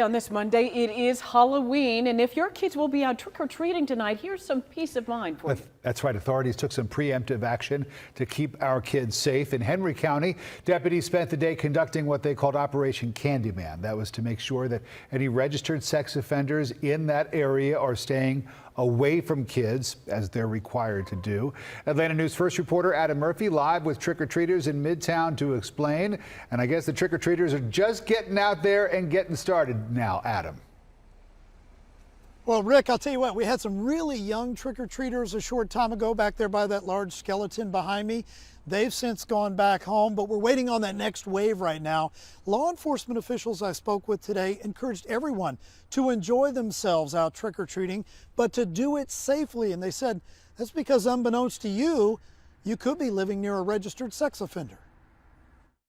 On this Monday, it is Halloween, and if your kids will be out trick-or-treating tonight, here's some peace of mind for you. That's right. Authorities took some preemptive action to keep our kids safe. In Henry County, deputies spent the day conducting what they called Operation Candyman. That was to make sure that any registered sex offenders in that area are staying away from kids, as they're required to do. Atlanta News First reporter Adam Murphy live with trick-or-treaters in Midtown to explain. And I guess the trick-or-treaters are just getting out there and getting started now, Adam. Well, Rick, I'll tell you what, we had some really young trick-or-treaters a short time ago back there by that large skeleton behind me. They've since gone back home, but we're waiting on that next wave right now. Law enforcement officials I spoke with today encouraged everyone to enjoy themselves out trick-or-treating, but to do it safely. And they said that's because, unbeknownst to you, you could be living near a registered sex offender.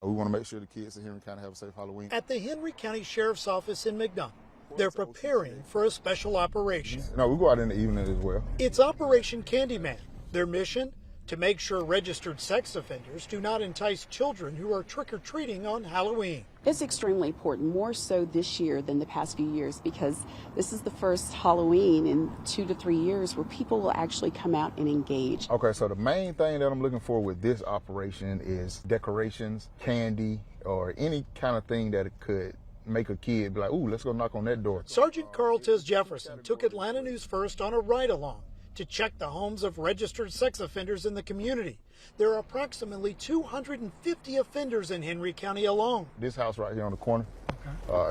We want to make sure the kids in Henry County have a safe Halloween. At the Henry County Sheriff's Office in McDonough, they're preparing for a special operation. No, we go out in the evening as well. It's Operation Candyman. Their mission? To make sure registered sex offenders do not entice children who are trick-or-treating on Halloween. It's extremely important, more so this year than the past few years, because this is the first Halloween in 2 to 3 years where people will actually come out and engage. Okay, so the main thing that I'm looking for with this operation is decorations, candy, or any kind of thing that could make a kid be like, ooh, let's go knock on that door. Sergeant Carl Tiz Jefferson took Atlanta News First on a ride-along to check the homes of registered sex offenders in the community. There are approximately 250 offenders in Henry County alone. This house right here on the corner,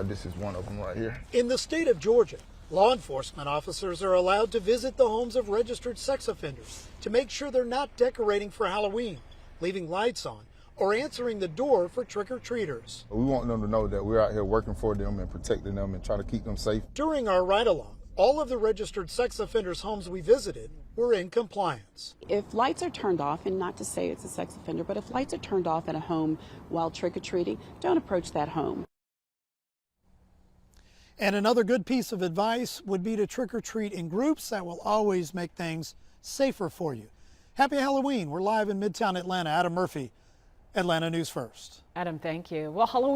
this is one of them right here. In the state of Georgia, law enforcement officers are allowed to visit the homes of registered sex offenders to make sure they're not decorating for Halloween, leaving lights on, or answering the door for trick-or-treaters. We want them to know that we're out here working for them and protecting them and trying to keep them safe. During our ride-along, all of the registered sex offenders' homes we visited were in compliance. If lights are turned off, and not to say it's a sex offender, but if lights are turned off at a home while trick-or-treating, don't approach that home. And another good piece of advice would be to trick-or-treat in groups. That will always make things safer for you. Happy Halloween. We're live in Midtown Atlanta. Adam Murphy, Atlanta News First. Adam, thank you. Well, Halloween